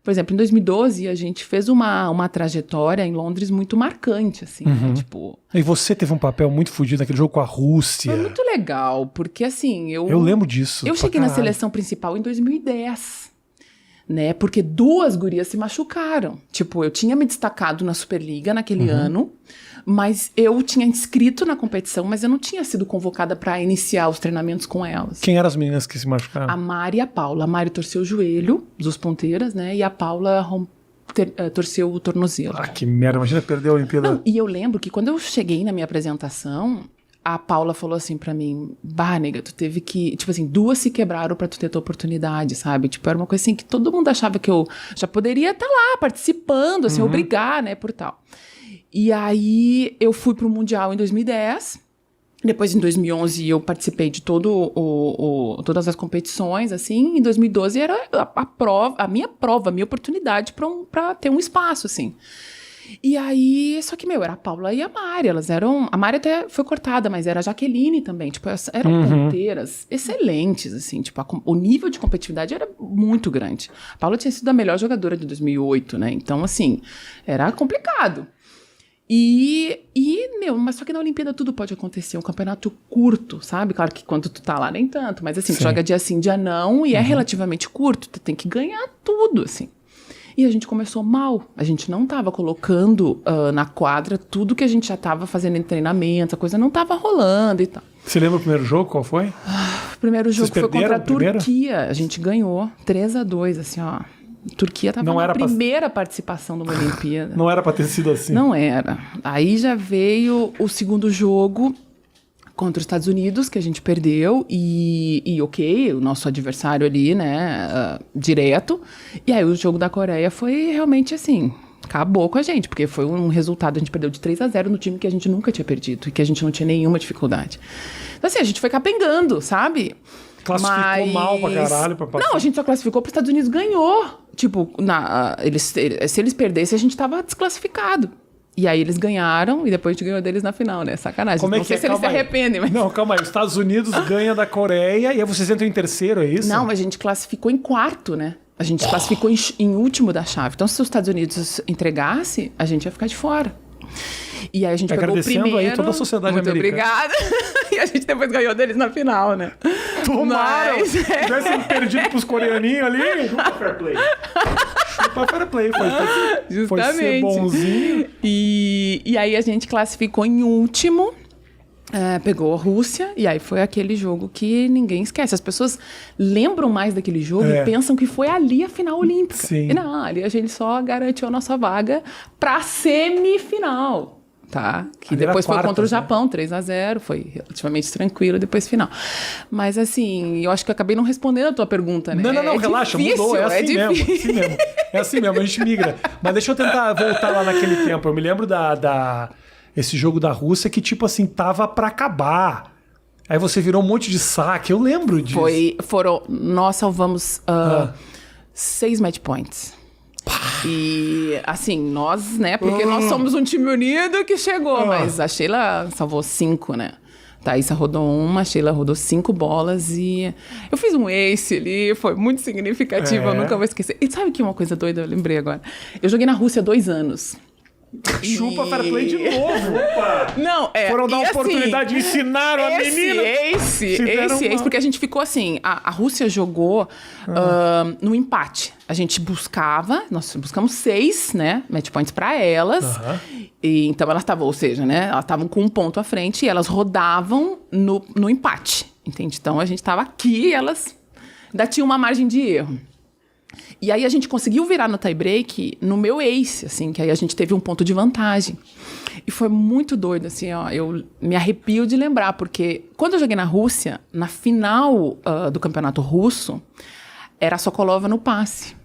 Por exemplo, em 2012, a gente fez uma trajetória em Londres muito marcante, assim, né? Tipo... E você teve um papel muito fodido naquele jogo com a Rússia. Foi muito legal, porque assim... Eu lembro disso. Eu cheguei na seleção principal em 2010, né? Porque 2 gurias se machucaram. Tipo, eu tinha me destacado na Superliga naquele ano, mas eu tinha inscrito na competição, mas eu não tinha sido convocada para iniciar os treinamentos com elas. Quem eram as meninas que se machucaram? A Mari e a Paula. A Mari torceu o joelho dos ponteiras, né? E a Paula torceu o tornozelo. Ah, que merda. Imagina perder a Olimpíada. Não, e eu lembro que quando eu cheguei na minha apresentação, a Paula falou assim pra mim, nega, tu teve que... Tipo assim, 2 se quebraram pra tu ter tua oportunidade, sabe? Tipo, era uma coisa assim que todo mundo achava que eu já poderia estar lá participando, assim, obrigar, né, por tal. E aí eu fui pro Mundial em 2010. Depois, em 2011, eu participei de todas as competições, assim. Em 2012 era a minha oportunidade pra ter um espaço, assim. E aí, só que, era a Paula e a Mari, elas eram... A Mari até foi cortada, mas era a Jaqueline também, tipo, eram ponteiras excelentes, assim, tipo, o nível de competitividade era muito grande. A Paula tinha sido a melhor jogadora de 2008, né, então, assim, era complicado. Mas só que na Olimpíada tudo pode acontecer, um campeonato curto, sabe? Claro que quando tu tá lá nem tanto, mas assim, tu joga dia sim, dia não, e é relativamente curto, tu tem que ganhar tudo, assim. E a gente começou mal, a gente não tava colocando na quadra tudo que a gente já tava fazendo em treinamento, a coisa não tava rolando e tal. Você lembra o primeiro jogo, qual foi? O primeiro jogo foi contra a Turquia, a gente ganhou 3-2, assim, ó. Turquia estava na primeira participação de uma Olimpíada. Não era para ter sido assim. Não era. Aí já veio o segundo jogo contra os Estados Unidos, que a gente perdeu, e ok, o nosso adversário ali, né, direto. E aí o jogo da Coreia foi realmente assim, acabou com a gente, porque foi um resultado, a gente perdeu de 3-0 no time que a gente nunca tinha perdido, e que a gente não tinha nenhuma dificuldade. Então assim, a gente foi capengando, sabe? Classificou mal pra caralho. Não, a gente só classificou para os Estados Unidos ganhou. Tipo, se eles perdessem, a gente tava desclassificado. E aí eles ganharam, e depois a gente ganhou deles na final, né? Sacanagem. Como é não sei se eles se arrependem, mas... Não, calma aí. Os Estados Unidos ganha da Coreia, e aí vocês entram em terceiro, é isso? Não, mas a gente classificou em quarto, né? A gente classificou em último da chave. Então, se os Estados Unidos entregasse, a gente ia ficar de fora. E aí a gente pegou o primeiro... aí toda a sociedade muito americana. Obrigada. E a gente depois ganhou deles na final, né? Tomaram! Se tivessem perdido pros coreaninhos ali... Chupa fair play. Chupa fair play. Foi ser bonzinho. E aí a gente classificou em último... pegou a Rússia, e aí foi aquele jogo que ninguém esquece. As pessoas lembram mais daquele jogo e pensam que foi ali a final olímpica. Sim. E não, ali a gente só garantiu a nossa vaga pra semifinal, tá? Que ali depois foi contra o Japão, 3-0, foi relativamente tranquilo, depois final. Mas assim, eu acho que eu acabei não respondendo a tua pergunta, né? Não, relaxa, difícil, mudou, é assim mesmo. É assim mesmo, a gente migra. Mas deixa eu tentar voltar lá naquele tempo. Eu me lembro esse jogo da Rússia que, tipo assim, tava pra acabar. Aí você virou um monte de saque. Eu lembro disso. Nós salvamos 6 match points. E, assim, nós, né? Porque nós somos um time unido que chegou. Mas a Sheila salvou 5, né? Thaísa rodou 1, a Sheila rodou 5 bolas. E eu fiz um ace ali, foi muito significativo. Eu nunca vou esquecer. E sabe que uma coisa doida, eu lembrei agora? Eu joguei na Rússia 2 anos. Chupa fair play de novo. Opa. Não, foram dar a oportunidade de ensinar a menina. Esse, porque a gente ficou assim, a Rússia jogou no empate. A gente nós buscamos 6, né, match points pra elas. E, então elas estavam, ou seja, né, elas estavam com 1 ponto à frente e elas rodavam no empate, entende? Então a gente tava aqui e elas ainda tinham uma margem de erro. E aí a gente conseguiu virar no tie-break no meu ace, assim, que aí a gente teve 1 ponto de vantagem. E foi muito doido, assim, ó, eu me arrepio de lembrar, porque quando eu joguei na Rússia, na final do campeonato russo, era a Sokolova no passe.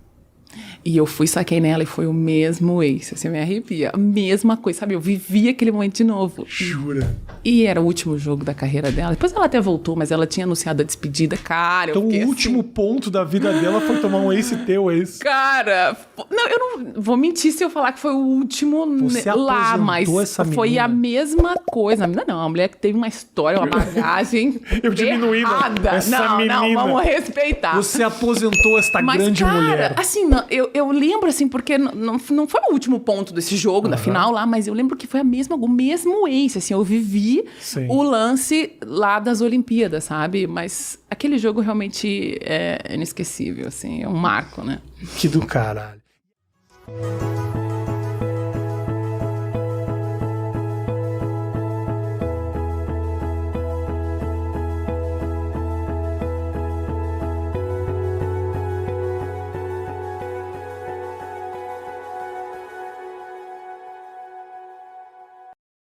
E eu saquei nela e foi o mesmo ace, assim, eu me arrepia. A mesma coisa, sabe? Eu vivi aquele momento de novo. Jura? E era o último jogo da carreira dela. Depois ela até voltou, mas ela tinha anunciado a despedida. Cara, então o último assim... ponto da vida dela foi tomar um ace teu, é isso? Cara, não, eu não vou mentir se eu falar que foi o último lá, mas foi a mesma coisa. A menina não, a mulher que teve uma história, uma bagagem eu diminuí errada. Essa menina. Não, vamos respeitar. Você aposentou esta grande mulher. Assim, não, Eu lembro, assim, porque não foi o último ponto desse jogo, da final lá, mas eu lembro que foi o mesmo ace, assim, eu vivi o lance lá das Olimpíadas, sabe? Mas aquele jogo realmente é inesquecível, assim, é um marco, né? Que do caralho.